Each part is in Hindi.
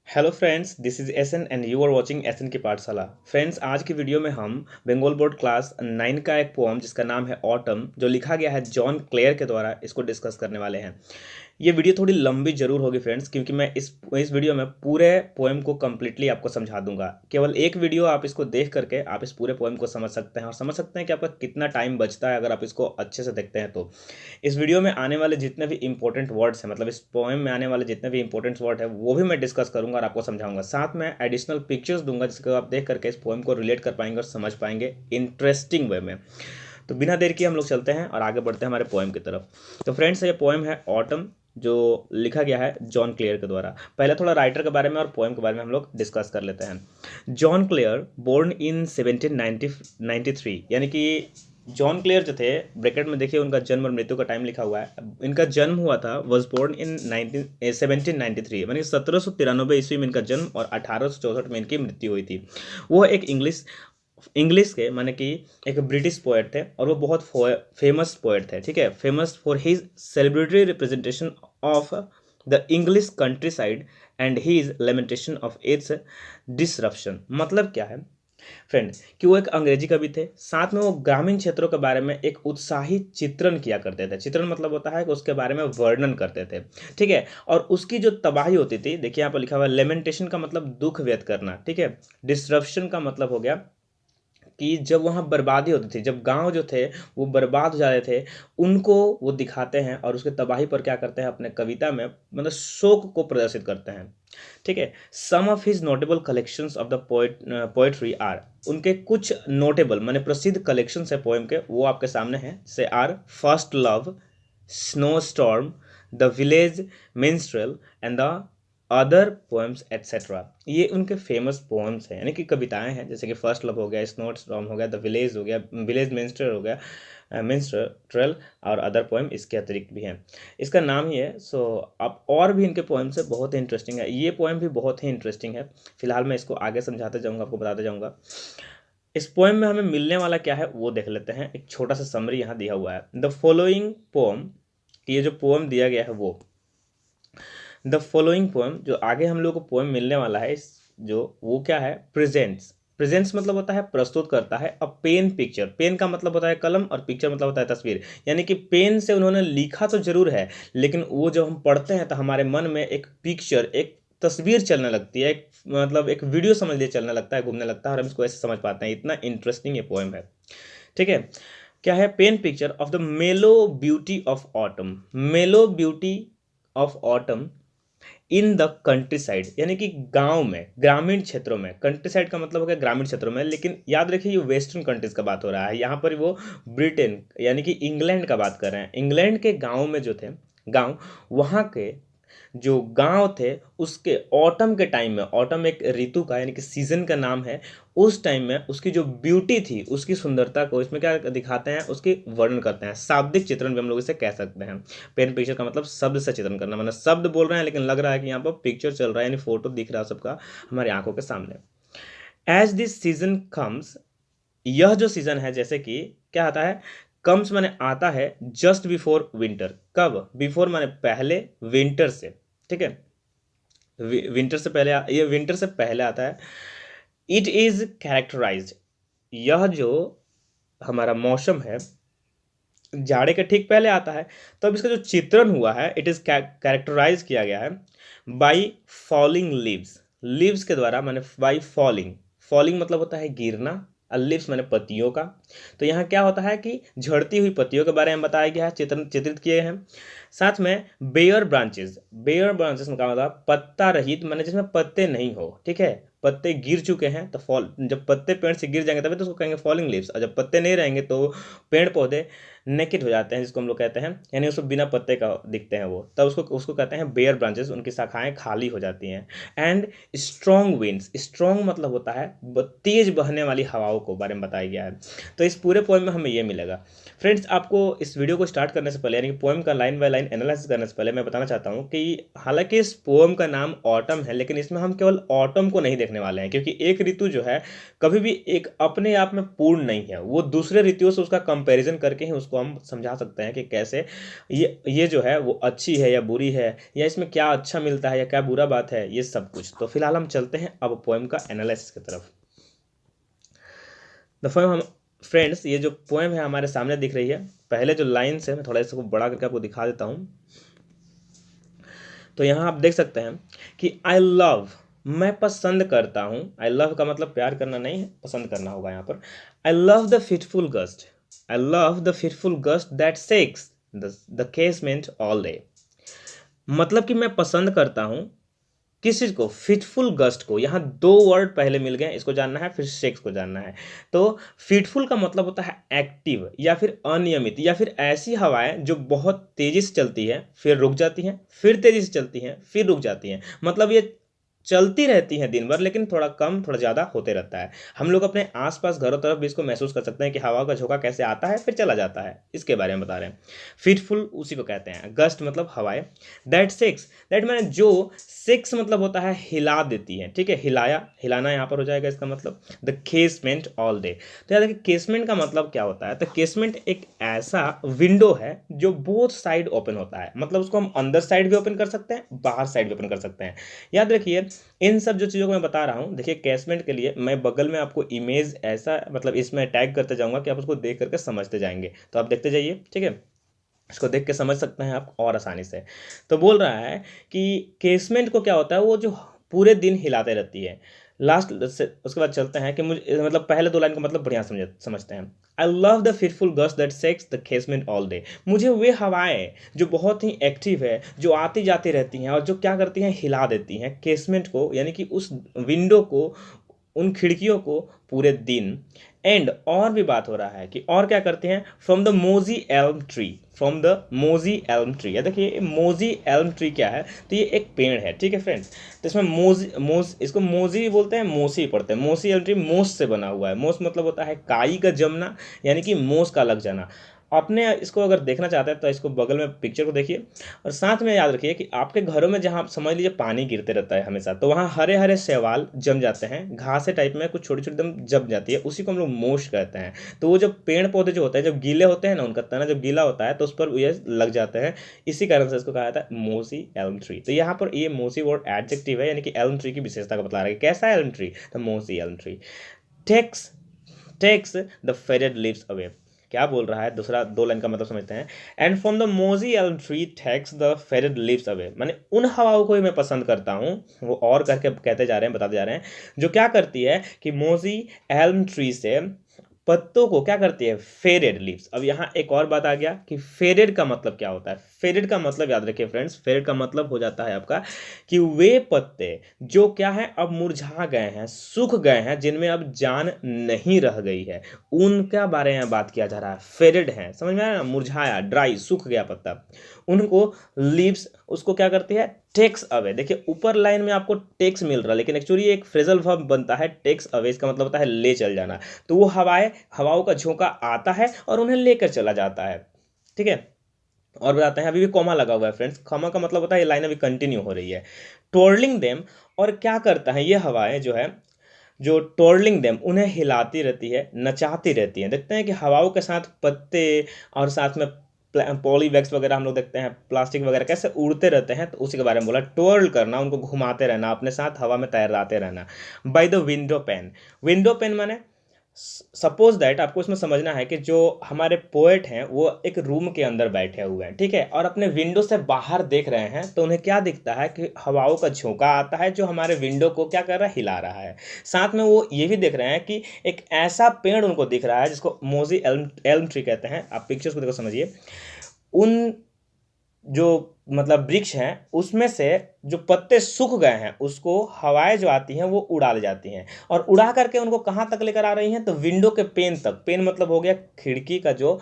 Hello friends, this is Esan and you are watching Esan की पाठशाला। फ्रेंड्स, आज की वीडियो में हम बंगाल बोर्ड क्लास 9 का एक पोम जिसका नाम है ऑटम, जो लिखा गया है जॉन क्लेयर के द्वारा, इसको डिस्कस करने वाले हैं। ये वीडियो थोड़ी लंबी जरूर होगी फ्रेंड्स, क्योंकि मैं इस वीडियो में पूरे पोएम को कम्प्लीटली आपको समझा दूंगा। केवल एक वीडियो आप इसको देख करके आप इस पूरे पोएम को समझ सकते हैं और समझ सकते हैं कि आपका कितना टाइम बचता है अगर आप इसको अच्छे से देखते हैं तो। इस वीडियो में आने वाले जितने भी इंपॉर्टेंट वर्ड्स हैं, मतलब इस पोएम में आने वाले जितने भी इंपॉर्टेंट वर्ड है वो भी मैं डिस्कस करूंगा और आपको समझाऊंगा। साथ में एडिशनल पिक्चर्स दूंगा जिसको आप देख करके इस पोएम को रिलेट कर पाएंगे और समझ पाएंगे इंटरेस्टिंग वे में। तो बिना देर किए हम लोग चलते हैं और आगे बढ़ते हैं हमारे पोएम की तरफ। तो फ्रेंड्स, ये पोएम है ऑटम, जो लिखा गया है जॉन क्लेयर के द्वारा। पहले थोड़ा राइटर के बारे में और पोएम के बारे में हम लोग डिस्कस कर लेते हैं। जॉन क्लेयर बोर्न इन 1793, यानी कि जॉन क्लेयर जो थे, ब्रैकेट में देखिए उनका जन्म और मृत्यु का टाइम लिखा हुआ है। इनका जन्म हुआ था, वॉज बोर्न इन 1793, यानी 1793 ईस्वी में इनका जन्म और 1864 में इनकी मृत्यु हुई थी। वो एक इंग्लिश के माने कि एक ब्रिटिश पोएट थे और वो बहुत फेमस पोएट थे। ठीक है, famous for his celebrity representation of the English country side and his lamentation of its disruption. मतलब क्या है फ्रेंड, कि वो एक अंग्रेजी कवि थे, साथ में वो ग्रामीण क्षेत्रों के बारे में एक उत्साही चित्रण किया करते थे। चित्रण मतलब होता है कि उसके बारे में वर्णन करते थे। ठीक है, और उसकी जो तबाही होती थी, देखिए यहाँ पर लिखा हुआ है लेमेंटेशन का मतलब दुख व्यक्त करना। ठीक है, डिसरप्शन का मतलब हो गया कि जब वहाँ बर्बादी होती थी, जब गांव जो थे वो बर्बाद हो जाते थे, उनको वो दिखाते हैं और उसके तबाही पर क्या करते हैं अपने कविता में, मतलब शोक को प्रदर्शित करते हैं। ठीक है, some of his notable collections of the poetry are, उनके कुछ नोटेबल माने प्रसिद्ध कलेक्शंस है पोएम के, वो आपके सामने हैं। से are first love, snow storm, the village minstrel and the other poems et cetera. ये उनके फेमस पोएम्स हैं, यानी कि कविताएं हैं, जैसे कि फर्स्ट लव हो गया, स्नो स्टॉर्म हो गया, द विलेज हो गया, विलेज मिन्स्ट्रेल हो गया, मिन्स्ट्रेल, और अदर पोएम इसके अतिरिक्त भी हैं। इसका नाम ही है। सो अब और भी इनके पोएम्स है, बहुत ही इंटरेस्टिंग है। ये पोएम भी बहुत ही इंटरेस्टिंग है। फिलहाल मैं इसको आगे समझाते जाऊँगा, आपको बताते जाऊँगा। इस पोएम में हमें मिलने वाला क्या है वो देख लेते हैं। एक छोटा सा समरी यहाँ दिया हुआ है। द फॉलोइंग पोएम, ये जो पोएम दिया गया है द फॉलोइंग पोएम, जो आगे हम लोग को पोएम मिलने वाला है, वो क्या है, प्रेजेंट्स। प्रेजेंट्स मतलब होता है प्रस्तुत करता है अ पेन पिक्चर। पेन का मतलब होता है कलम और पिक्चर मतलब होता है तस्वीर, यानी कि पेन से उन्होंने लिखा तो जरूर है, लेकिन वो जब हम पढ़ते हैं तो हमारे मन में एक पिक्चर, एक तस्वीर चलने लगती है, एक मतलब एक वीडियो समझ लिए चलने लगता है, घूमने लगता है, और हम इसको ऐसे समझ पाते हैं। इतना इंटरेस्टिंग ये पोएम है। ठीक है, क्या है, पेन पिक्चर ऑफ द मेलो ब्यूटी ऑफ ऑटम। मेलो beauty of autumn in the country side, यानी कि गांव में, ग्रामीण क्षेत्रों में। कंट्री साइड का मतलब हो गया ग्रामीण क्षेत्रों में, लेकिन याद रखिए ये वेस्टर्न कंट्रीज का बात हो रहा है। यहाँ पर वो ब्रिटेन यानी कि इंग्लैंड का बात कर रहे हैं। इंग्लैंड के गाँव में जो थे, गाँव, वहाँ के जो गांव थे उसके ऑटम के टाइम में, ऑटम एक ऋतु का यानी कि सीजन का नाम है, उस टाइम में उसकी जो ब्यूटी थी, उसकी सुंदरता को इसमें क्या दिखाते हैं, उसकी वर्णन करते हैं। शाब्दिक चित्रण भी हम लोग इसे कह सकते हैं। पेन पिक्चर का मतलब शब्द से चित्रण करना, मतलब शब्द बोल रहे हैं लेकिन लग रहा है कि यहाँ पर पिक्चर चल रहा है, यानी फोटो दिख रहा है सबका हमारी आंखों के सामने। एज दिस सीजन कम्स, यह जो सीजन है, जैसे कि क्या आता है, कम्स माने आता है, जस्ट बिफोर विंटर। कब, बिफोर माने पहले, विंटर से। ठीक है, विंटर से पहले, ये विंटर से पहले आता है। इट इज कैरेक्टराइज्ड, यह जो हमारा मौसम है जाड़े के ठीक पहले आता है। तो अब इसका जो चित्रण हुआ है, इट इज कैरेक्टराइज किया गया है बाई फॉलिंग लीव्स। लीव्स के द्वारा, माने बाई फॉलिंग। फॉलिंग मतलब होता है गिरना, लिव्स माने पत्तियों का। तो यहाँ क्या होता है कि झड़ती हुई पत्तियों के बारे में बताया गया है, चित्रित किए हैं। साथ में बेयर ब्रांचेस, बेयर ब्रांचेस में क्या होता है, पत्ता रहित, माने जिसमें पत्ते नहीं हो। ठीक है, पत्ते गिर चुके हैं तो फॉल, जब पत्ते पेड़ से गिर जाएंगे तभी तो उसको कहेंगे फॉलिंग लीव्स, और जब पत्ते नहीं रहेंगे तो पेड़ पौधे नेकेड हो जाते हैं, जिसको हम लोग कहते हैं, यानी उसको बिना पत्ते का दिखते हैं वो, तब उसको उसको कहते हैं बेयर ब्रांचेस, उनकी शाखाएं खाली हो जाती हैं। एंड स्ट्रॉन्ग विंड्स, स्ट्रॉन्ग मतलब होता है तेज बहने वाली हवाओं को बारे में बताया गया है। तो इस पूरे पोएम में हमें ये मिलेगा। फ्रेंड्स, आपको इस वीडियो को स्टार्ट करने से पहले, यानी कि पोएम का लाइन बाय लाइन एनालिसिस करने से पहले, मैं बताना चाहता हूँ कि हालांकि इस पोएम का नाम ऑटम है, लेकिन इसमें हम केवल ऑटम को नहीं देखने वाले हैं, क्योंकि एक ऋतु जो है कभी भी एक अपने आप में पूर्ण नहीं है, वो दूसरे ऋतुओं से उसका कंपैरिजन करके ही उसको उसको हम समझा सकते हैं कि कैसे ये जो है वो अच्छी है या बुरी है, या इसमें क्या अच्छा मिलता है या क्या बुरा बात है, ये सब कुछ। तो फिलहाल हम चलते हैं अब पोएम का एनालिसिस की तरफ। द पोएम हम फ्रेंड्स, ये जो पोएम है हमारे सामने दिख रही है, पहले जो लाइन्स है मैं थोड़ा इसको बड़ा करके आपको दिखा देता हूँ। तो यहाँ आप देख सकते हैं कि आई लव, मैं पसंद करता हूँ। आई लव का मतलब प्यार करना नहीं है, पसंद करना होगा यहाँ पर। I love the fitful gust, I love the fitful gust that shakes the casement all day. मतलब कि मैं पसंद करता हूँ किस चीज़ को, फिटफुल गस्ट को। यहाँ दो वर्ड पहले मिल गए, इसको जानना है, फिर शेक्स को जानना है। तो फिटफुल का मतलब होता है एक्टिव या फिर अनियमित, या फिर ऐसी हवाएं जो बहुत तेजी से चलती है फिर रुक जाती हैं, फिर तेजी से चलती हैं फिर रुक जाती हैं। मतलब ये चलती रहती हैं दिन भर, लेकिन थोड़ा कम थोड़ा ज़्यादा होते रहता है। हम लोग अपने आसपास घरों तरफ भी इसको महसूस कर सकते हैं कि हवा का झोंका कैसे आता है फिर चला जाता है, इसके बारे में बता रहे हैं। फिटफुल उसी को कहते हैं। गस्ट मतलब हवाएं। दैट शेक्स, दैट मैंने जो, शेक्स मतलब होता है हिला देती है, ठीक है, हिलाया, हिलाना यहाँ पर हो जाएगा इसका मतलब। द केसमेंट ऑल डे, तो याद रखिए केसमेंट का मतलब क्या होता है। तो केसमेंट एक ऐसा विंडो है जो बोथ साइड ओपन होता है, मतलब उसको हम अंदर साइड भी ओपन कर सकते हैं, बाहर साइड भी ओपन कर सकते हैं। याद रखिए इन सब जो चीज़ों को मैं बता रहा हूँ, देखिए केसमेंट के लिए मैं बगल में आपको इमेज ऐसा मतलब इसमें टैग करते जाऊँगा कि आप उसको देख करके समझते जाएंगे। तो आप देखते जाइए, ठीक है, इसको देख के समझ सकते हैं आप और आसानी से। तो बोल रहा है कि केसमेंट को क्या होता है, वो जो पूरे दिन हिलाते रहती है। लास्ट से उसके बाद चलते हैं कि मुझे मतलब पहले दो लाइन का मतलब बढ़िया समझते हैं। I love the fitful gust that shakes the casement all day. मुझे वे हवाएं जो बहुत ही एक्टिव है, जो आती जाती रहती हैं और जो क्या करती हैं, हिला देती हैं केसमेंट को, यानी कि उस विंडो को, उन खिड़कियों को पूरे दिन। एंड और भी बात हो रहा है कि और क्या करते हैं, from the mossy elm tree, from the mossy elm tree. या देखिए मोजी एल्म ट्री क्या है, तो ये एक पेड़ है, ठीक है फ्रेंड्स। तो इसमें इसको मोजी बोलते हैं, मोसी पढ़ते हैं। मोसी एल्म ट्री मोस से बना हुआ है। मोस मतलब होता है काई का जमना, यानी कि मोस का लग जाना। आपने इसको अगर देखना चाहते हैं तो इसको बगल में पिक्चर को देखिए, और साथ में याद रखिए कि आपके घरों में जहाँ आप समझ लीजिए पानी गिरते रहता है हमेशा, तो वहाँ हरे हरे शैवाल जम जाते हैं, घासे टाइप में कुछ छोटी छोटी एकदम जम जाती है, उसी को हम लोग मोश कहते हैं। तो वो जब पेड़ पौधे जो होते हैं जब गीले होते हैं ना, उनका तना जब गीला होता है तो उस पर ये लग जाते हैं, इसी कारण से इसको कहा जाता है मोसी एल्म ट्री। तो यहाँ पर ये मोसी वर्ड एडजेक्टिव है, यानी कि एल्म ट्री की विशेषता को बता रहा है। कैसा एल्म ट्री, तो mossy elm tree. Takes the faded leaves away. क्या बोल रहा है, दूसरा दो लाइन का मतलब समझते हैं। And from the mossy elm tree takes the faded leaves away, माने उन हवाओं को ही मैं पसंद करता हूँ। वो और करके कहते जा रहे हैं, बताते जा रहे हैं, जो क्या करती है कि मोजी एल्म ट्री से पत्तों को क्या करती है, फेडेड लीव्स। अब यहाँ एक और बात आ गया कि फेडेड का मतलब क्या होता है। फेडेड का मतलब याद रखिए फ्रेंड्स, फेडेड का मतलब हो जाता है आपका कि वे पत्ते जो क्या है, अब मुरझा गए हैं, सूख गए हैं, जिनमें अब जान नहीं रह गई है, उनका बारे में बात किया जा रहा है। फेडेड है, समझ में आया ना, मुरझाया, ड्राई, सूख गया पत्ता, उनको लीव्स उसको क्या करती है, टेक्स अवे। देखिए ऊपर लाइन में आपको टेक्स मिल रहा है, लेकिन एक्चुअली एक फ्रेजल वर्ब बनता है टेक्स अवे, इसका मतलब होता है ले चल जाना। तो वो हवाओं का झोंका आता है और उन्हें लेकर चला जाता है, ठीक है। और बताते हैं, अभी भी कॉमा लगा हुआ है फ्रेंड्स, कॉमा का मतलब होता है ये लाइन अभी कंटिन्यू हो रही है। टोर्लिंग देम, और क्या करता है ये हवाएं जो है, जो टोर्लिंग देम, उन्हें हिलाती रहती है, नचाती रहती है। देखते हैं कि हवाओं के साथ पत्ते और साथ में पॉली बैग्स वगैरह हम लोग देखते हैं, प्लास्टिक वगैरह कैसे उड़ते रहते हैं, तो उसी के बारे में बोला। टोर्ल करना, उनको घुमाते रहना, अपने साथ हवा में तैराते रहना। By the window pane, window pane माने सपोज दैट, आपको इसमें समझना है कि जो हमारे पोएट हैं वो एक रूम के अंदर बैठे हुए हैं, ठीक है, और अपने विंडो से बाहर देख रहे हैं, तो उन्हें क्या दिखता है कि हवाओं का झोंका आता है जो हमारे विंडो को क्या कर रहा है, हिला रहा है। साथ में वो ये भी देख रहे हैं कि एक ऐसा पेड़ उनको दिख रहा है जिसको मोजी एल्म ट्री कहते हैं। आप पिक्चर्स को देखो, समझिए, उन जो मतलब वृक्ष हैं उसमें से जो पत्ते सूख गए हैं उसको हवाएं जो आती हैं वो उड़ा ले जाती हैं, और उड़ा करके उनको कहाँ तक लेकर आ रही हैं, तो विंडो के पेन तक। पेन मतलब हो गया खिड़की का जो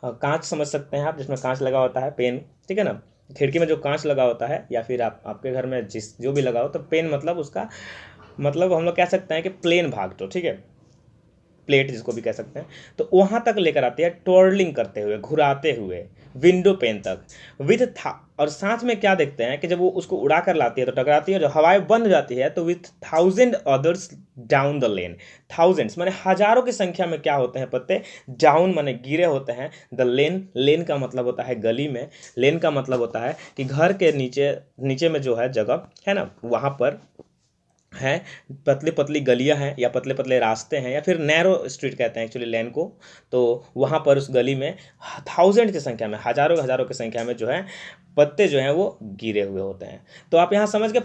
कांच समझ सकते हैं आप, जिसमें कांच लगा होता है, पेन, ठीक है ना, खिड़की में जो कांच लगा होता है, या फिर आपके घर में जो भी लगा हो, तो पेन मतलब उसका मतलब हम लोग कह सकते हैं कि प्लेन भाग, तो ठीक है। प्लेट जिसको भी कह सकते हैं, तो वहाँ तक लेकर आती है ट्वर्लिंग करते हुए, घुराते हुए विंडो पेन तक विथ था। और साथ में क्या देखते हैं कि जब वो उसको उड़ा कर लाती है तो टकराती है, जब हवाएं बंद जाती है तो with 1000 others down the lane. Thousands माने हजारों की संख्या में क्या होते हैं पत्ते, डाउन माने गिरे होते हैं, द लेन, लेन का मतलब होता है गली में, लेन का मतलब होता है कि घर के नीचे नीचे में जो है जगह है ना, वहाँ पर हैं पतली पतली गलियां हैं या पतले पतले रास्ते हैं, या फिर नैरो स्ट्रीट कहते हैं एक्चुअली लेन को। तो वहाँ पर उस गली में 1000 की संख्या में, हजारों हजारों की संख्या में जो है पत्ते जो हैं वो गिरे हुए होते हैं। तो आप यहाँ समझ के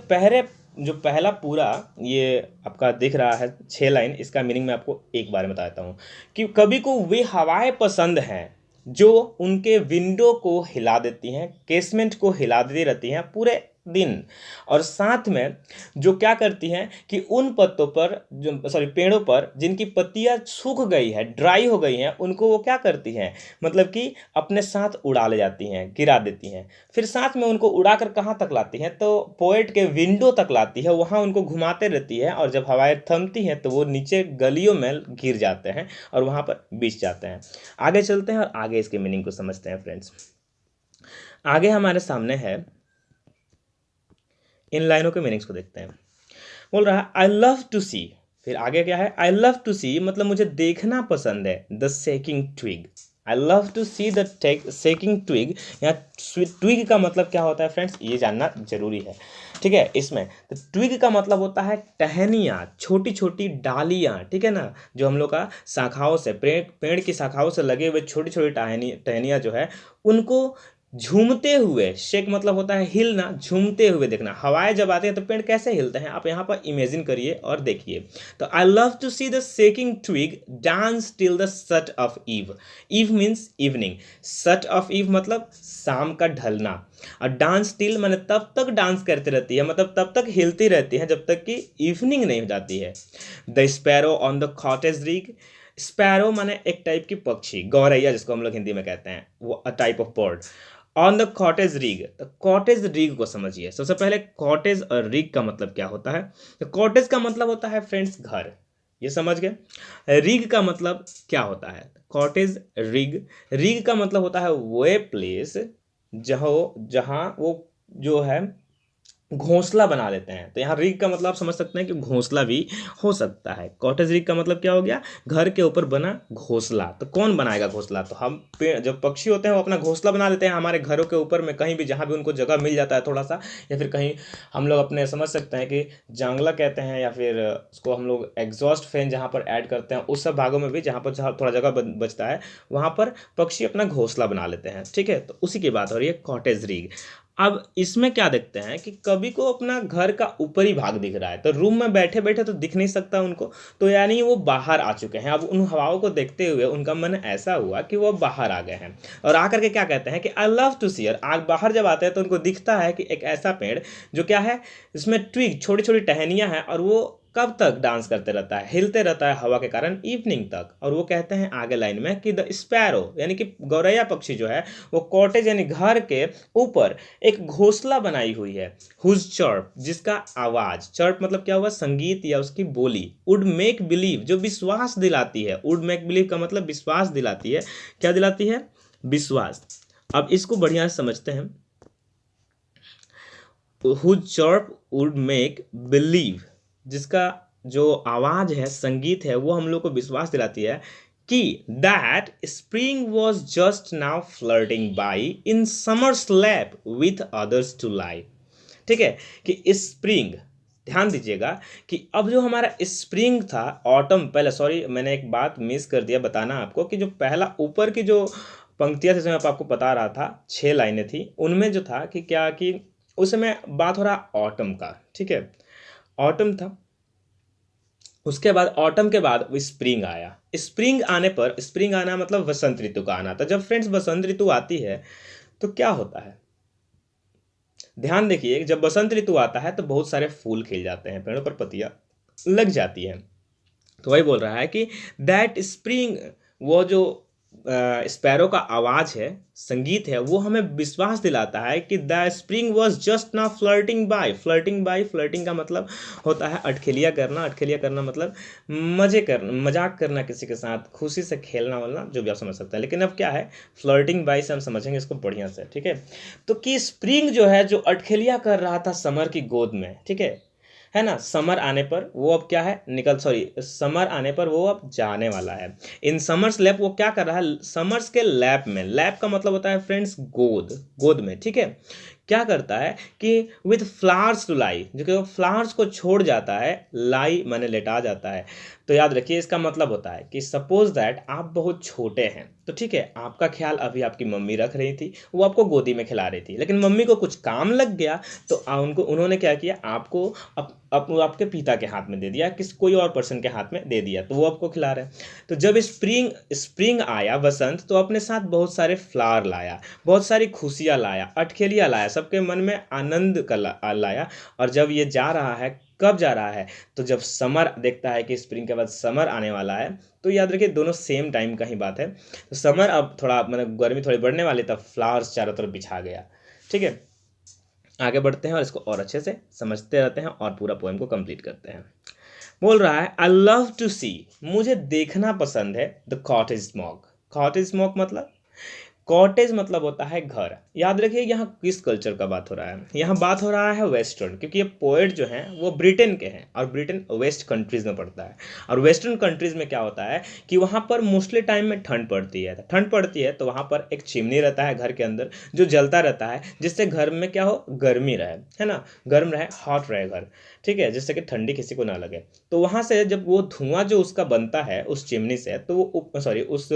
पहला पूरा ये आपका दिख रहा है 6 लाइन, इसका मीनिंग मैं आपको एक बार बता देता हूँ कि कवि को वे हवाएं पसंद हैं जो उनके विंडो को हिला देती हैं, केसमेंट को हिला देती रहती हैं पूरे दिन, और साथ में जो क्या करती हैं कि उन पत्तों पर जो पेड़ों पर जिनकी पत्तियां सूख गई है, ड्राई हो गई हैं, उनको वो क्या करती हैं, मतलब कि अपने साथ उड़ा ले जाती हैं, गिरा देती हैं। फिर साथ में उनको उड़ाकर कहाँ तक लाती हैं, तो पोएट के विंडो तक लाती है, वहाँ उनको घुमाते रहती है, और जब हवाएं थमती हैं तो वो नीचे गलियों में गिर जाते हैं और वहाँ पर बिछ जाते हैं। आगे चलते हैं और आगे इसके मीनिंग को समझते हैं फ्रेंड्स। आगे हमारे सामने है, इन लाइनों के मीनिंग्स को देखते हैं। बोल रहा है आई लव टू सी, फिर आगे क्या है, आई लव टू सी मतलब मुझे देखना पसंद है, the shaking twig. I love to see the shaking twig. यहाँ ट्विग का मतलब क्या होता है फ्रेंड्स, ये जानना जरूरी है, ठीक है। इसमें तो ट्विग का मतलब होता है टहनियाँ, छोटी छोटी डालियाँ, ठीक है ना, जो हम लोग का शाखाओं से, पेड़ की शाखाओं से लगे हुए छोटी छोटी टहनियाँ जो है उनको झूमते हुए, शेक मतलब होता है हिलना, झूमते हुए देखना। हवाएं जब आती हैं तो पेड़ कैसे हिलते हैं, आप यहाँ पर इमेजिन करिए और देखिए। तो I love to see the shaking twig dance till the shut of eve. Eve means evening, shut of eve मतलब शाम का ढलना, और डांस टिल माने तब तक डांस करती रहती है, मतलब तब तक हिलती रहती है जब तक कि इवनिंग नहीं हो जाती है। The sparrow on the cottage rig. Sparrow माने एक टाइप की पक्षी, गौरैया जिसको हम लोग हिंदी में कहते हैं, वो a type of bird. On the cottage rig, तो कॉटेज रिग को समझिए। सबसे पहले कॉटेज और रिग का मतलब क्या होता है, तो कॉटेज का मतलब होता है फ्रेंड्स घर, ये समझ गए। रिग का मतलब क्या होता है, कॉटेज रिग, रिग का मतलब होता है वो प्लेस जहाँ वो जो है घोंसला बना लेते हैं। तो यहाँ रिग का मतलब आप समझ सकते हैं कि घोंसला भी हो सकता है। कॉटेज रिग का मतलब क्या हो गया, घर के ऊपर बना घोंसला। तो कौन बनाएगा घोंसला, तो हम पेड़, जब पक्षी होते हैं वो अपना घोंसला बना लेते हैं हमारे घरों के ऊपर में, कहीं भी जहाँ भी उनको जगह मिल जाता है थोड़ा सा, या फिर कहीं हम लोग अपने समझ सकते हैं कि जांगला कहते हैं, या फिर उसको हम लोग एग्जॉस्ट फैन जहाँ पर ऐड करते हैं, उस सब भागों में भी जहाँ पर थोड़ा जगह बचता है वहाँ पर पक्षी अपना घोंसला बना लेते हैं, ठीक है। तो उसी की बात हो रही है कॉटेज रिग। अब इसमें क्या देखते हैं कि कवि को अपना घर का ऊपरी भाग दिख रहा है, तो रूम में बैठे बैठे तो दिख नहीं सकता उनको, तो यानी वो बाहर आ चुके हैं। अब उन हवाओं को देखते हुए उनका मन ऐसा हुआ कि वो बाहर आ गए हैं, और आकर के क्या कहते हैं कि आई लव टू सी। और आग बाहर जब आते हैं तो उनको दिखता है कि एक ऐसा पेड़ जो क्या है, इसमें ट्विग छोटी छोटी टहनियाँ हैं, और वो कब तक डांस करते रहता है, हिलते रहता है हवा के कारण, इवनिंग तक। और वो कहते हैं आगे लाइन में कि द स्पैरो यानी कि गौरैया पक्षी जो है वो कॉटेज यानी घर के ऊपर एक घोंसला बनाई हुई है, हुज चर्प जिसका आवाज, चर्प मतलब क्या हुआ, संगीत या उसकी बोली, वुड मेक बिलीव जो विश्वास दिलाती है, वुड मेक बिलीव का मतलब विश्वास दिलाती है, क्या दिलाती है, विश्वास। अब इसको बढ़िया से समझते हैं। Whose chirp would make believe, जिसका जो आवाज है, संगीत है, वो हम लोग को विश्वास दिलाती है कि that spring was just now flirting by in summer's lap with others to lie. ठीक है, कि स्प्रिंग, ध्यान दीजिएगा कि अब जो हमारा स्प्रिंग था, ऑटम, पहले सॉरी मैंने एक बात मिस कर दिया बताना आपको, कि जो पहला ऊपर की जो पंक्तियां थी मैं आपको बता रहा था, 6 लाइनें थी, उनमें जो था कि क्या कि उस समय बात हो रहा ऑटम का, ठीक है, ऑटम था। उसके बाद ऑटम के बाद वो स्प्रिंग आया। स्प्रिंग आने पर, स्प्रिंग आना मतलब वसंत ऋतु का आना था। जब फ्रेंड्स वसंत ऋतु आती है तो क्या होता है, ध्यान देखिए, जब वसंत ऋतु आता है तो बहुत सारे फूल खिल जाते हैं, पेड़ों पर पत्तियां लग जाती हैं। तो वही बोल रहा है कि दैट स्प्रिंग, वो जो स्पैरो का आवाज़ है, संगीत है, वो हमें विश्वास दिलाता है कि द स्प्रिंग वॉज जस्ट ना फ्लर्टिंग बाय। फ्लर्टिंग का मतलब होता है अटखेलिया करना। अटखेलिया करना मतलब मजाक करना किसी के साथ, खुशी से खेलना वालना, जो भी आप समझ सकते हैं। लेकिन अब क्या है, फ्लर्टिंग बाय से हम समझेंगे इसको बढ़िया से, ठीक है। तो कि स्प्रिंग जो है, जो अटखेलिया कर रहा था समर की गोद में, ठीक है ना, समर आने पर वो अब क्या है, समर आने पर वो अब जाने वाला है। इन समर्स लैप वो क्या कर रहा है, समर्स के लैप में, लैप का मतलब होता है फ्रेंड्स गोद, गोद में, ठीक है। क्या करता है कि विथ फ्लावर्स टू लाई, जो कि वो फ्लावर्स को छोड़ जाता है, लाई माने लेटा जाता है। तो याद रखिए इसका मतलब होता है कि सपोज दैट आप बहुत छोटे हैं, तो ठीक है, आपका ख्याल अभी आपकी मम्मी रख रही थी, वो आपको गोदी में खिला रही थी, लेकिन मम्मी को कुछ काम लग गया तो उन्होंने क्या किया, आपको आपके पिता के हाथ में दे दिया, कोई और पर्सन के हाथ में दे दिया, तो वो आपको खिला रहे हैं। तो जब स्प्रिंग आया, वसंत, तो अपने साथ बहुत सारे फ्लावर लाया, बहुत सारी खुशियाँ लाया, अटखेलियाँ लाया, सबके मन में आनंद का लाया। और जब ये जा रहा है, कब जा रहा है, तो जब समर देखता है कि स्प्रिंग के बाद समर आने वाला है, तो याद रखिए दोनों सेम टाइम का ही बात है। तो समर अब थोड़ा मतलब गर्मी थोड़ी बढ़ने वाली, तब फ्लावर्स चारों तरफ बिछा गया, ठीक है। आगे बढ़ते हैं और इसको और अच्छे से समझते रहते हैं और पूरा पोएम को कंप्लीट करते हैं। बोल रहा है, आई लव टू सी, मुझे देखना पसंद है, the cottage smoke. Cottage smoke मतलब, कॉटेज मतलब होता है घर। याद रखिए यहाँ किस कल्चर का बात हो रहा है, यहाँ बात हो रहा है वेस्टर्न, क्योंकि ये पोएट जो हैं वो ब्रिटेन के हैं और ब्रिटेन वेस्ट कंट्रीज में पड़ता है। और वेस्टर्न कंट्रीज में क्या होता है कि वहाँ पर मोस्टली टाइम में ठंड पड़ती है। ठंड पड़ती है तो वहाँ पर एक चिमनी रहता है घर के अंदर, जो जलता रहता है, जिससे घर में क्या हो, गर्मी रहे, है ना, गर्म रहे, हॉट रहे घर, ठीक है, जिससे कि ठंडी किसी को ना लगे। तो वहाँ से जब वो धुआं जो उसका बनता है उस चिमनी से, तो वो उस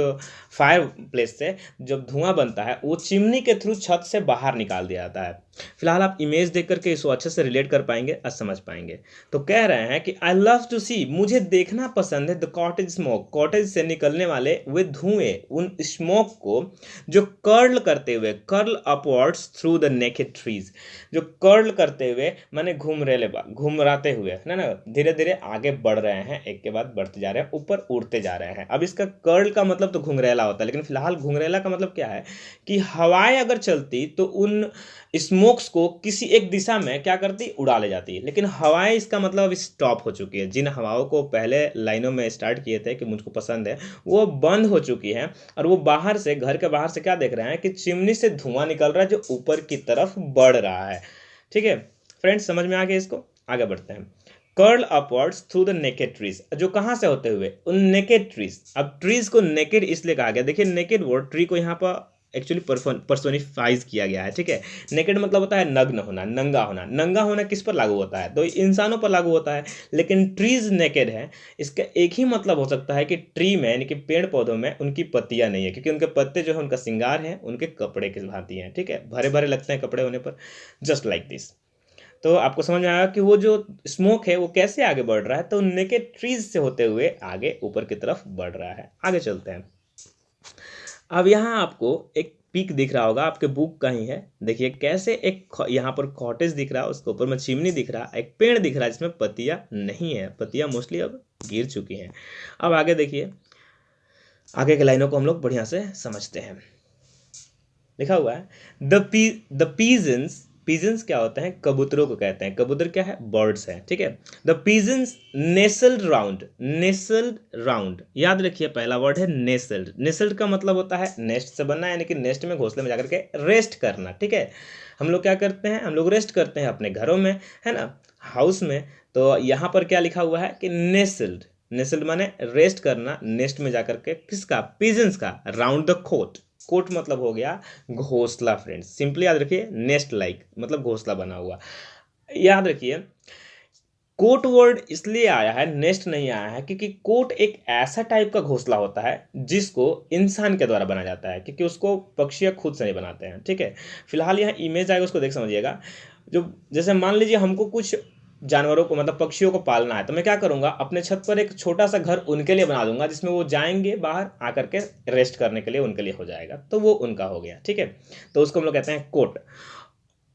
फायर प्लेस से जब धुआं बनता है, वो चिमनी के थ्रू छत से बाहर निकाल दिया जाता है। फिलहाल आप इमेज देख करके इसको अच्छे से रिलेट कर पाएंगे और समझ पाएंगे। तो कह रहे हैं कि आई लव टू सी, मुझे देखना पसंद है, द कॉटेज स्मोक, कॉटेज से निकलने वाले वे धुएं, उन स्मोक को जो curl upwards through the naked trees, जो कर्ल करते हुए माने घुमराते हुए, है ना, धीरे धीरे आगे बढ़ रहे हैं, एक के बाद बढ़ते जा रहे हैं, ऊपर उड़ते जा रहे हैं। अब इसका कर्ल का मतलब तो घुंघरेला होता है, लेकिन फिलहाल घुंघरेला का मतलब क्या है कि हवाएं अगर चलती तो उन स्मोक्स को किसी एक दिशा में क्या करती, उड़ा ले जाती है। लेकिन हवाएं, इसका मतलब अभी स्टॉप हो चुकी है। जिन हवाओं को पहले लाइनों में स्टार्ट किए थे कि मुझको पसंद है, वो बंद हो चुकी है। और वो बाहर से, घर के बाहर से क्या देख रहे हैं कि चिमनी से धुआं निकल रहा है जो ऊपर की तरफ बढ़ रहा है, ठीक है फ्रेंड्स, समझ में आ गया इसको। आगे बढ़ते हैं। Curl upwards through the naked trees, जो कहाँ से होते हुए, उन नेकेड ट्रीज। अब ट्रीज को नेकेड इसलिए कहा गया, देखिए नेकेड वर्ड ट्री को यहाँ पर एक्चुअली पर्सोनिफाइज किया गया है, ठीक है। नेकेड मतलब होता है नग्न होना, नंगा होना। नंगा होना किस पर लागू होता है, तो इंसानों पर लागू होता है, लेकिन ट्रीज नेकेड है, इसका एक ही मतलब हो सकता है कि ट्री में यानी कि पेड़ पौधों में उनकी पत्तियां नहीं है, क्योंकि उनके पत्ते जो है उनका श्रृंगार है, उनके कपड़े की भांति हैं, ठीक है, भरे भरे लगते हैं कपड़े होने पर, जस्ट लाइक दिस। तो आपको समझ में आया कि वो जो स्मोक है वो कैसे आगे बढ़ रहा है, तो नेकेड ट्रीज से होते हुए आगे ऊपर की तरफ बढ़ रहा है। आगे चलते हैं। अब यहाँ आपको एक पीक दिख रहा होगा, आपके बुक का ही है, देखिए कैसे एक यहाँ पर कॉटेज दिख रहा है, उसके ऊपर में चिमनी दिख रहा है, एक पेड़ दिख रहा है जिसमें पत्तियां नहीं है, पत्तियां मोस्टली अब गिर चुकी हैं। अब आगे देखिए, आगे के लाइनों को हम लोग बढ़िया से समझते हैं। लिखा हुआ है, द पीजन्स, पीजन्स क्या होते हैं, कबूतरों को कहते हैं। कबूतर क्या है, बर्ड्स है, ठीक है। द पीजन्स नेसल्ड राउंड, नेसल्ड राउंड, याद रखिए पहला वर्ड है नेसल्ड। नेसल्ड का मतलब होता है नेस्ट से बनना, यानी कि नेस्ट में, घोंसले में जाकर के रेस्ट करना, ठीक है। हम लोग क्या करते हैं, हम लोग रेस्ट करते हैं अपने घरों में, है ना, हाउस में। तो यहाँ पर क्या लिखा हुआ है कि नेसल्ड, नेसल्ड माने रेस्ट करना, नेस्ट में जाकर के, किसका, पीजन्स का, राउंड द कोट। कोट मतलब हो गया घोंसला फ्रेंड्स, सिंपली याद रखिए, नेस्ट लाइक मतलब घोंसला बना हुआ। याद रखिए कोट वर्ड इसलिए आया है, नेस्ट नहीं आया है, क्योंकि कोट एक ऐसा टाइप का घोंसला होता है जिसको इंसान के द्वारा बनाया जाता है, क्योंकि उसको पक्षी खुद से नहीं बनाते हैं, ठीक है। फिलहाल यहाँ इमेज आएगा, उसको देख समझिएगा। जो जैसे मान लीजिए हमको कुछ जानवरों को मतलब पक्षियों को पालना है, तो मैं क्या करूंगा, अपने छत पर एक छोटा सा घर उनके लिए बना दूंगा, जिसमें वो जाएंगे बाहर आकर के रेस्ट करने के लिए, उनके लिए हो जाएगा, तो वो उनका हो गया, ठीक है। तो उसको हम लोग कहते हैं कोट।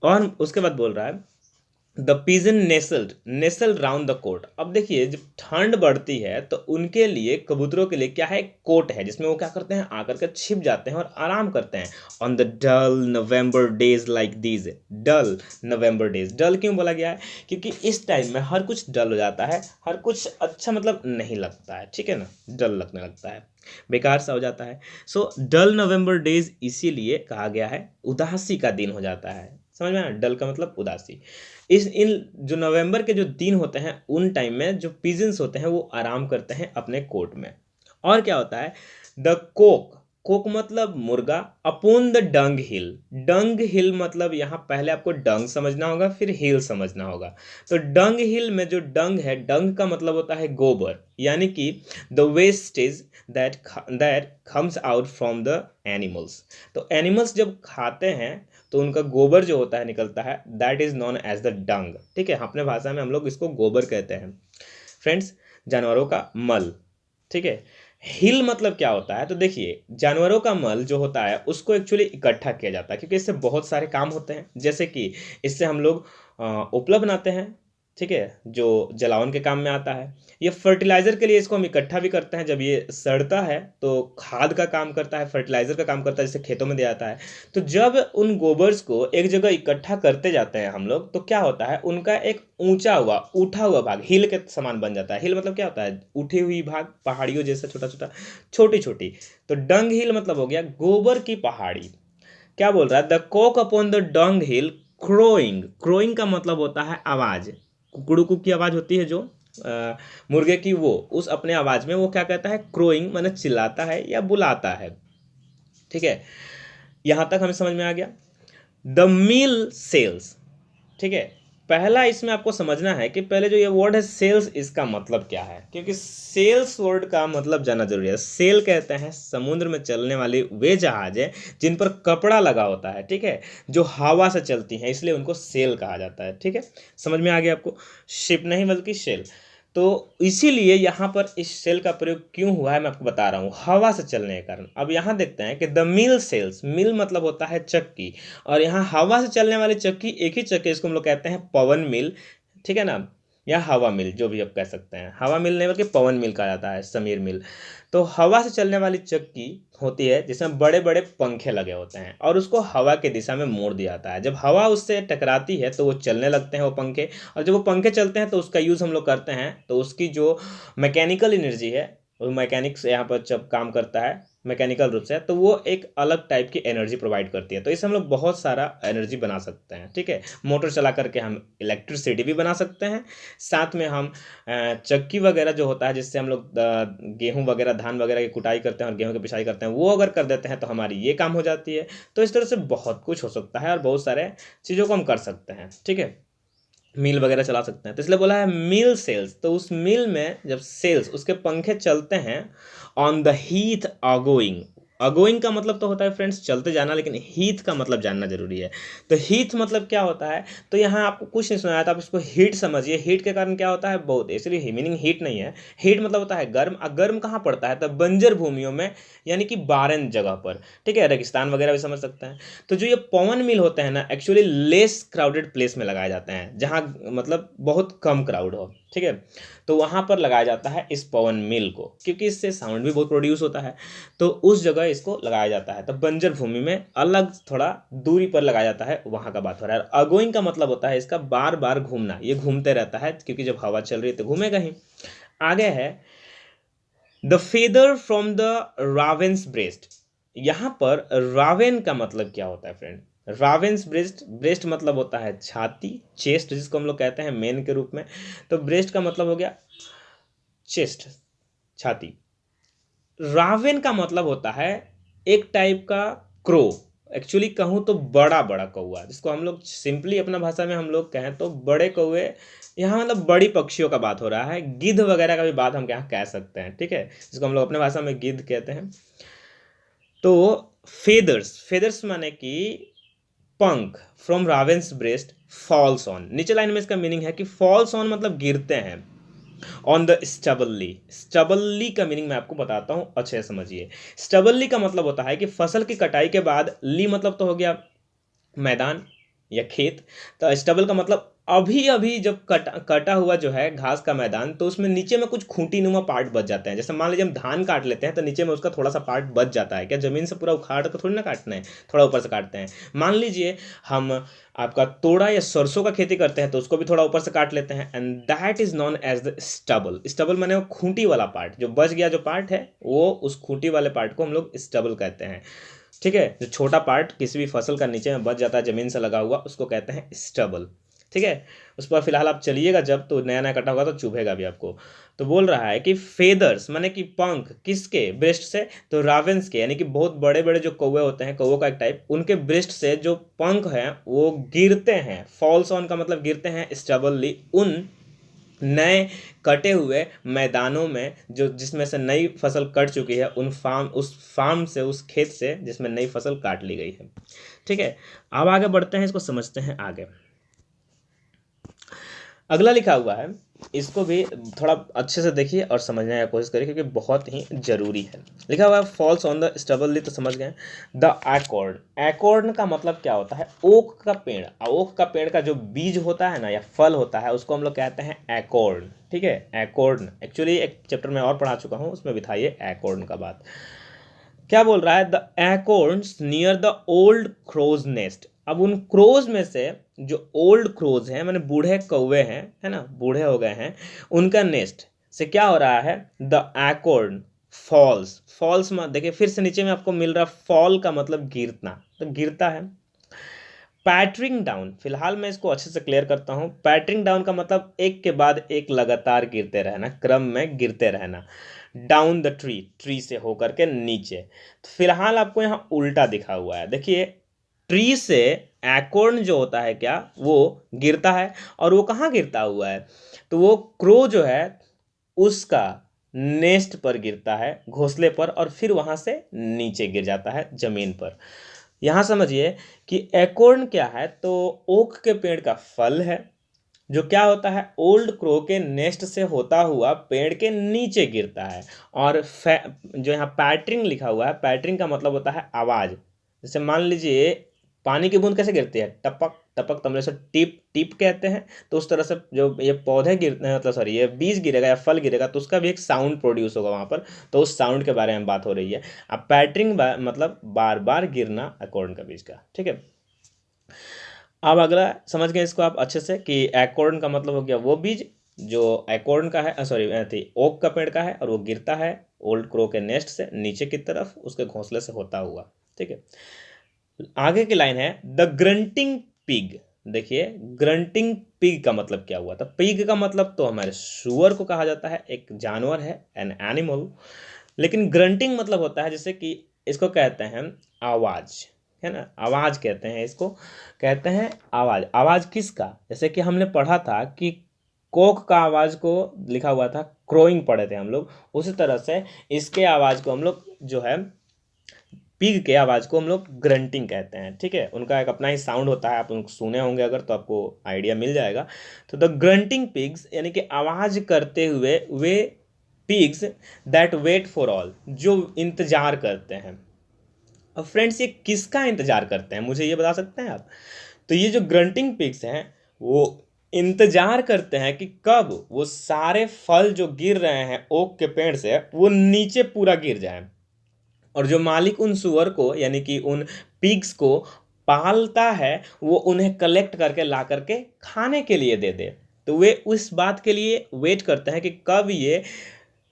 और उसके बाद बोल रहा है, the pigeon nestled round the coat. अब देखिए जब ठंड बढ़ती है तो उनके लिए, कबूतरों के लिए क्या है, कोट है जिसमें वो क्या करते हैं, आकर के छिप जाते हैं और आराम करते हैं। On the dull November days like these. Dull November days, dull क्यों बोला गया है, क्योंकि इस टाइम में हर कुछ डल हो जाता है, हर कुछ अच्छा मतलब नहीं लगता है, ठीक है ना, डल लगने लगता है, बेकार सा हो जाता है। सो डल नवंबर डेज इसीलिए कहा गया है, उदासी का दिन हो जाता है। समझ में आया, डल का मतलब उदासी। इस इन जो नवंबर के जो दिन होते हैं उन टाइम में जो पिजन्स होते हैं वो आराम करते हैं अपने कोट में। और क्या होता है, द कोक, कोक मतलब मुर्गा, अपोन द डंग हिल। डंग हिल मतलब यहाँ पहले आपको डंग समझना होगा फिर हिल समझना होगा। तो डंग हिल में जो डंग है, डंग का मतलब होता है गोबर, यानी कि the wastage that that comes out from the animals. तो एनिमल्स जब खाते हैं तो उनका गोबर जो होता है निकलता है, that is known as the dung, ठीक है, अपने भाषा में हम लोग इसको गोबर कहते हैं फ्रेंड्स, जानवरों का मल, ठीक है। हिल मतलब क्या होता है, तो देखिए जानवरों का मल जो होता है उसको एक्चुअली इकट्ठा किया जाता है, क्योंकि इससे बहुत सारे काम होते हैं, जैसे कि इससे हम लोग उपला बनाते हैं, ठीक है, जो जलावन के काम में आता है। ये फर्टिलाइजर के लिए इसको हम इकट्ठा भी करते हैं, जब ये सड़ता है तो खाद का काम करता है, फर्टिलाइजर का काम करता है, जिससे खेतों में दिया जाता है। तो जब उन गोबर्स को एक जगह इकट्ठा करते जाते हैं हम लोग, तो क्या होता है, उनका एक ऊंचा हुआ उठा हुआ भाग हिल के समान बन जाता है। हिल मतलब क्या होता है, उठी हुई भाग, पहाड़ियों जैसा छोटा छोटा, छोटी छोटी। तो डंग हिल मतलब हो गया गोबर की पहाड़ी। क्या बोल रहा है, the cock upon the dunghill crowing. Crowing का मतलब होता है आवाज, कुकड़ू की आवाज होती है जो मुर्गे की, वो उस अपने आवाज में वो क्या कहता है, क्रोइंग माने चिल्लाता है या बुलाता है, ठीक है। यहां तक हमें समझ में आ गया। द मिल सेल्स, ठीक है। पहला इसमें आपको समझना है कि पहले जो ये वर्ड है सेल्स, इसका मतलब क्या है, क्योंकि सेल्स वर्ड का मतलब जानना जरूरी है। सेल कहते हैं समुद्र में चलने वाली वे जहाज है जिन पर कपड़ा लगा होता है, ठीक है, जो हवा से चलती हैं, इसलिए उनको सेल कहा जाता है, ठीक है। समझ में आ गया आपको, शिप नहीं बल्कि सेल। तो इसीलिए यहाँ पर इस सेल का प्रयोग क्यों हुआ है मैं आपको बता रहा हूँ, हवा से चलने के कारण। अब यहाँ देखते हैं कि द मिल सेल्स, मिल मतलब होता है चक्की, और यहाँ हवा से चलने वाली चक्की, एक ही चक्की, इसको हम लोग कहते हैं पवन मिल, ठीक है ना, या हवा मिल, जो भी आप कह सकते हैं। हवा मिल नहीं बल्कि पवन मिल कहा जाता है, समीर मिल। तो हवा से चलने वाली चक्की होती है जिसमें बड़े बड़े पंखे लगे होते हैं और उसको हवा के दिशा में मोड़ दिया जाता है। जब हवा उससे टकराती है तो वो चलने लगते हैं वो पंखे, और जब वो पंखे चलते हैं तो उसका यूज़ हम लोग करते हैं, तो उसकी जो मैकेनिकल एनर्जी है, वो मैकेनिक्स यहाँ पर जब काम करता है मैकेनिकल रूप से, तो वो एक अलग टाइप की एनर्जी प्रोवाइड करती है। तो इससे हम लोग बहुत सारा एनर्जी बना सकते हैं, ठीक है। मोटर चला करके हम इलेक्ट्रिसिटी भी बना सकते हैं, साथ में हम चक्की वगैरह जो होता है जिससे हम लोग गेहूं वगैरह धान वगैरह की कुटाई करते हैं और गेहूं की पिसाई करते हैं, वो अगर कर देते हैं तो हमारी ये काम हो जाती है। तो इस तरह से बहुत कुछ हो सकता है और बहुत सारे चीज़ों को हम कर सकते हैं, ठीक है, मिल वगैरह चला सकते हैं। तो इसलिए बोला है मिल सेल्स। तो उस मिल में जब सेल्स, उसके पंखे चलते हैं, ऑन द हीथ अगोइंग। अगोइंग का मतलब तो होता है फ्रेंड्स चलते जाना, लेकिन हीथ का मतलब जानना जरूरी है। तो हीथ मतलब क्या होता है, तो यहाँ आपको कुछ नहीं सुनाया था, आप इसको हीट समझिए। हीट के कारण क्या होता है, बहुत, इसलिए मीनिंग हीट नहीं है, हीट मतलब होता है गर्म। गर्म कहाँ पड़ता है, तो बंजर भूमियों में, यानी कि बारन जगह पर, ठीक है, रेगिस्तान वगैरह भी समझ सकते हैं। तो जो ये पवन मिल होते हैं ना, एक्चुअली लेस क्राउडेड प्लेस में लगाए जाते हैं, जहाँ मतलब बहुत कम क्राउड हो, ठीक है। तो वहाँ पर लगाया जाता है इस पवन मिल को, क्योंकि इससे साउंड भी बहुत प्रोड्यूस होता है, तो उस जगह इसको लगाया जाता है। तो बंजर भूमि में अलग थोड़ा दूरी पर लगाया जाता है, वहाँ का बात हो रहा है। अगोइंग का मतलब होता है इसका बार बार घूमना, ये घूमते रहता है, क्योंकि जब हवा चल रही है तो घूमेगा ही। आगे है the feather from the raven's breast. यहाँ पर रावेन का मतलब क्या होता है फ्रेंड, रावेन्स ब्रेस्ट, ब्रेस्ट मतलब होता है छाती, चेस्ट जिसको हम लोग कहते हैं मेन के रूप में। तो ब्रेस्ट का मतलब हो गया चेस्ट, छाती। रावेन का मतलब होता है एक टाइप का क्रो, एक्चुअली कहूँ तो बड़ा बड़ा कौआ, जिसको हम लोग सिंपली अपना भाषा में हम लोग कहें तो बड़े कौए, यहाँ मतलब बड़ी पक्षियों का बात हो रहा है, गिद्ध वगैरह का भी बात हम यहाँ कह सकते हैं, ठीक है, जिसको हम लोग अपने भाषा में गिद्ध कहते हैं। तो फेदर्स, फेदर्स माने कि पंख, फ्रॉम रावेन्स ब्रेस्ट फॉल्स ऑन। नीचे लाइन में इसका मीनिंग है कि फॉल्स ऑन मतलब गिरते हैं, ऑन द स्टबली। स्टबली का मीनिंग मैं आपको बताता हूं, अच्छे से समझिए। स्टबली का मतलब होता है कि फसल की कटाई के बाद, ली मतलब तो हो गया मैदान या खेत, तो स्टबल का मतलब अभी अभी जब कटा हुआ जो है घास का मैदान, तो उसमें नीचे में कुछ खूंटी नुमा पार्ट बच जाते हैं। जैसे मान लीजिए हम धान काट लेते हैं तो नीचे में उसका थोड़ा सा पार्ट बच जाता है। क्या ज़मीन से पूरा उखाड़ कर थोड़ी ना काटना है, थोड़ा ऊपर से काटते हैं। मान लीजिए हम आपका तोड़ा या सरसों का खेती करते हैं तो उसको भी थोड़ा ऊपर से काट लेते हैं, and that is known as the stubble. Stubble माने वो खूंटी वाला पार्ट, जो बच गया जो पार्ट है वो उस खूंटी वाले पार्ट को हम लोग स्टबल कहते हैं। ठीक है, जो छोटा पार्ट किसी भी फसल का नीचे में बच जाता है जमीन से लगा हुआ, उसको कहते हैं स्टबल। ठीक है, उस पर फिलहाल आप चलिएगा, जब तो नया नया कटा होगा तो चुभेगा भी आपको। तो बोल रहा है कि फेदर्स माने कि पंख किसके, ब्रेस्ट से, तो रावेंस के, यानी कि बहुत बड़े बड़े जो कौवे होते हैं, कौवों का एक टाइप, उनके ब्रेस्ट से जो पंख हैं वो गिरते हैं। फॉल्स ऑन का मतलब गिरते हैं स्टबली, उन नए कटे हुए मैदानों में जो जिसमें से नई फसल कट चुकी है, उस फार्म से, उस खेत से जिसमें नई फसल काट ली गई है। ठीक है, अब आगे बढ़ते हैं, इसको समझते हैं आगे। अगला लिखा हुआ है, इसको भी थोड़ा अच्छे से देखिए और समझने की कोशिश करिए क्योंकि बहुत ही जरूरी है। लिखा हुआ है फॉल्स ऑन द स्टबली, तो समझ गए। द एकॉर्ड, एकॉर्ड का मतलब क्या होता है, ओक का पेड़। ओक का पेड़ का जो बीज होता है ना या फल होता है, उसको हम लोग कहते हैं एकॉर्ड। ठीक है, एकॉर्ड एक्चुअली एक चैप्टर में और पढ़ा चुका हूँ, उसमें भी था ये एकॉर्ड का बात। क्या बोल रहा है, the acorns near the old crow's nest. अब उन क्रोज में से जो ओल्ड क्रोज हैं, माने बूढ़े कौवे हैं, है ना, बूढ़े हो गए हैं, उनका नेस्ट से क्या हो रहा है, द एकॉर्ड फॉल्स। फॉल्स में देखिए फिर से नीचे में आपको मिल रहा, फॉल का मतलब गिरना, तो गिरता है। पैटरिंग डाउन, फिलहाल मैं इसको अच्छे से क्लियर करता हूँ। पैटरिंग डाउन का मतलब एक के बाद एक लगातार गिरते रहना, क्रम में गिरते रहना। डाउन द ट्री, ट्री से होकर के नीचे। तो फिलहाल आपको यहाँ उल्टा दिखा हुआ है, देखिए ट्री से एकॉर्ड जो होता है क्या, वो गिरता है, और वो कहाँ गिरता हुआ है, तो वो क्रो जो है उसका नेस्ट पर गिरता है, घोंसले पर, और फिर वहां से नीचे गिर जाता है जमीन पर। यहां समझिए कि एकॉर्ड क्या है, तो ओक के पेड़ का फल है, जो क्या होता है, ओल्ड क्रो के नेस्ट से होता हुआ पेड़ के नीचे गिरता है। और जो यहाँ पैटरिंग लिखा हुआ है, पैटरिंग का मतलब होता है आवाज। जैसे मान लीजिए पानी की बूंद कैसे गिरती है, टपक टपक, तो हम लोग टिप टिप कहते हैं। तो उस तरह से जो ये पौधे गिरते हैं, मतलब सॉरी ये बीज गिरेगा या फल गिरेगा, तो उसका भी एक साउंड प्रोड्यूस होगा वहां पर, तो उस साउंड के बारे में बात हो रही है। अब पैटरिंग मतलब बार बार गिरना एकॉर्ड का बीज का। ठीक है, अब अगला समझ गए इसको आप अच्छे से कि एकॉर्ड का मतलब हो गया वो बीज जो एकॉर्ड का है, सॉरी ओक का पेड़ का है, और वो गिरता है ओल्ड क्रो के नेस्ट से नीचे की तरफ उसके घोंसले से होता हुआ। ठीक है, आगे की लाइन है द ग्रंटिंग पिग। देखिए ग्रंटिंग पिग का मतलब क्या हुआ था, पिग का मतलब तो हमारे सुअर को कहा जाता है, एक जानवर है, एन एनिमल। लेकिन ग्रंटिंग मतलब होता है जैसे कि इसको कहते हैं आवाज, है ना, आवाज कहते हैं इसको, कहते हैं आवाज। आवाज किसका, जैसे कि हमने पढ़ा था कि कोक का आवाज को लिखा हुआ था, क्रोइंग पढ़े थे हम लोग, उसी तरह से इसके आवाज को हम लोग जो है, पिग के आवाज को हम लोग ग्रंटिंग कहते हैं। ठीक है, उनका एक अपना ही साउंड होता है, आप उनको सुने होंगे अगर तो आपको आइडिया मिल जाएगा। तो द ग्रंटिंग पिग्स यानी कि आवाज करते हुए वे pigs that wait for all, जो इंतजार करते हैं। अब फ्रेंड्स ये किसका इंतजार करते हैं, मुझे ये बता सकते हैं आप। तो ये जो ग्रंटिंग पिग्स हैं वो इंतजार करते हैं कि कब वो सारे फल जो गिर रहे हैं ओक के पेड़ से वो नीचे पूरा गिर जाए, और जो मालिक उन सुअर को यानी कि उन पिग्स को पालता है वो उन्हें कलेक्ट करके ला करके खाने के लिए दे दे। तो वे उस बात के लिए वेट करते हैं कि कब ये,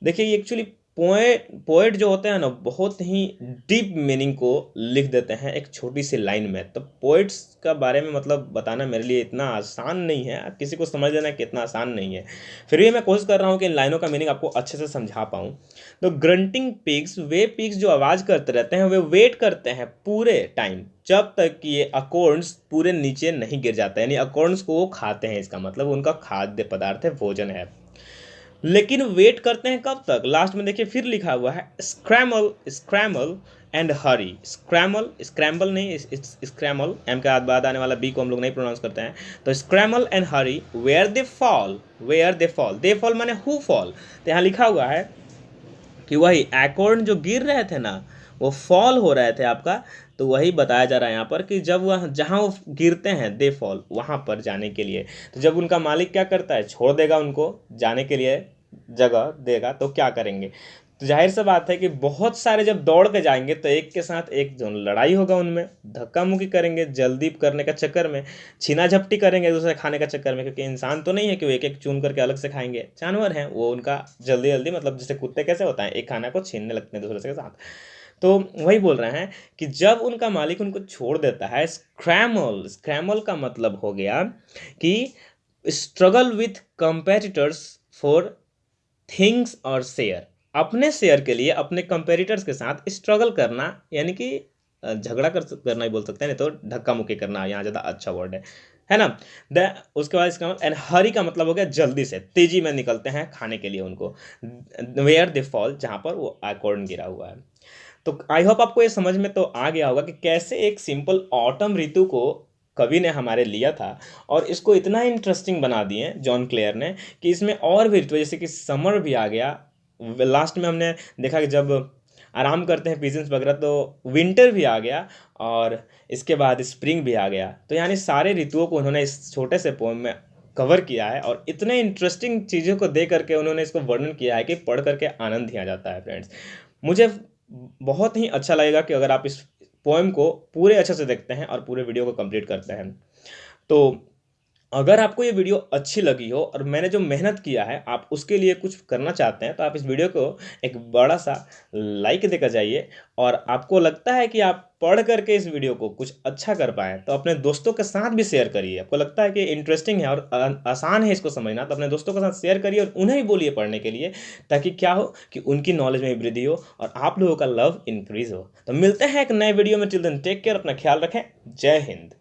देखिए ये एक्चुअली पोएट जो होते हैं ना बहुत ही डीप मीनिंग को लिख देते हैं एक छोटी सी लाइन में। तो पोएट्स का बारे में मतलब बताना मेरे लिए इतना आसान नहीं है, किसी को समझ लेना कि इतना आसान नहीं है, फिर भी मैं कोशिश कर रहा हूँ कि इन लाइनों का मीनिंग आपको अच्छे से समझा पाऊँ। तो ग्रंटिंग पिग्स, वे पिग्स जो आवाज़ करते रहते हैं, वे वेट करते हैं पूरे टाइम जब तक कि ये अकॉर्ड्स पूरे नीचे नहीं गिर जाते, यानी अकॉर्ड्स को वो खाते हैं, इसका मतलब उनका खाद्य पदार्थ है, भोजन है। लेकिन वेट करते हैं कब तक, लास्ट में देखिए फिर लिखा हुआ है स्क्रैमल, स्क्रैमल एंड हरी। स्क्रैमल, स्क्रैम्बल नहीं, स्क्रैमल, एम के बाद आने वाला बी को हम लोग नहीं प्रोनाउंस करते हैं। तो scramble and hurry where they fall, where they fall, they fall माने हु फॉल। तो यहाँ लिखा हुआ है कि वही एकॉर्ड जो गिर रहे थे ना वो फॉल हो रहे थे आपका, तो वही बताया जा रहा है यहाँ पर कि जब वह जहाँ वो गिरते हैं दे फॉल, वहाँ पर जाने के लिए। तो जब उनका मालिक क्या करता है, छोड़ देगा उनको जाने के लिए, जगह देगा, तो क्या करेंगे। तो जाहिर सी बात है कि बहुत सारे जब दौड़ के जाएंगे तो एक के साथ एक जो लड़ाई होगा, उनमें धक्का मुक्की करेंगे जल्दी करने का चक्कर में, छीना झपटी करेंगे एक दूसरे खाने का चक्कर में, क्योंकि इंसान तो नहीं है कि वो एक एक चुन करके अलग से खाएंगे, जानवर हैं वो, उनका जल्दी जल्दी मतलब जैसे कुत्ते कैसे होता है, एक खाना को छीनने लगते हैं दूसरे के साथ। तो वही बोल रहे हैं कि जब उनका मालिक उनको छोड़ देता है, स्क्रैमल, स्क्रैमल का मतलब हो गया कि struggle with competitors for things और शेयर, अपने शेयर के लिए अपने कंपेटिटर्स के साथ स्ट्रगल करना, यानी कि झगड़ा करना ही बोल सकते हैं, नहीं तो धक्का मुक्की करना यहाँ ज़्यादा अच्छा वर्ड है ना। द उसके बाद इसका एंड हरी का मतलब हो गया जल्दी से, तेजी में निकलते हैं खाने के लिए उनको, वेयर दे फॉल, जहाँ पर वो अकॉर्ड गिरा हुआ है। तो आई होप आपको ये समझ में तो आ गया होगा कि कैसे एक सिंपल ऑटम ऋतु को कवि ने हमारे लिया था और इसको इतना इंटरेस्टिंग बना दिए जॉन क्लेयर ने कि इसमें और भी ऋतु, जैसे कि समर भी आ गया, लास्ट में हमने देखा कि जब आराम करते हैं पीजेंट्स वगैरह तो विंटर भी आ गया, और इसके बाद स्प्रिंग भी आ गया। तो यानी सारे ऋतुओं को उन्होंने इस छोटे से पोएम में कवर किया है, और इतने इंटरेस्टिंग चीज़ों को दे करके उन्होंने इसको वर्णन किया है कि पढ़ करके आनंद ही आ जाता है फ्रेंड्स। मुझे बहुत ही अच्छा लगेगा कि अगर आप इस पोएम को पूरे अच्छे से देखते हैं और पूरे वीडियो को कंप्लीट करते हैं। तो अगर आपको ये वीडियो अच्छी लगी हो और मैंने जो मेहनत किया है आप उसके लिए कुछ करना चाहते हैं, तो आप इस वीडियो को एक बड़ा सा लाइक देकर जाइए, और आपको लगता है कि आप पढ़ करके इस वीडियो को कुछ अच्छा कर पाएँ तो अपने दोस्तों के साथ भी शेयर करिए। आपको लगता है कि इंटरेस्टिंग है और आसान है इसको समझना, तो अपने दोस्तों के साथ शेयर करिए और उन्हें भी बोलिए पढ़ने के लिए, ताकि क्या हो कि उनकी नॉलेज में वृद्धि हो और आप लोगों का लव इंक्रीज हो। तो मिलते हैं एक नए वीडियो में, टिल देन टेक केयर, अपना ख्याल रखें, जय हिंद।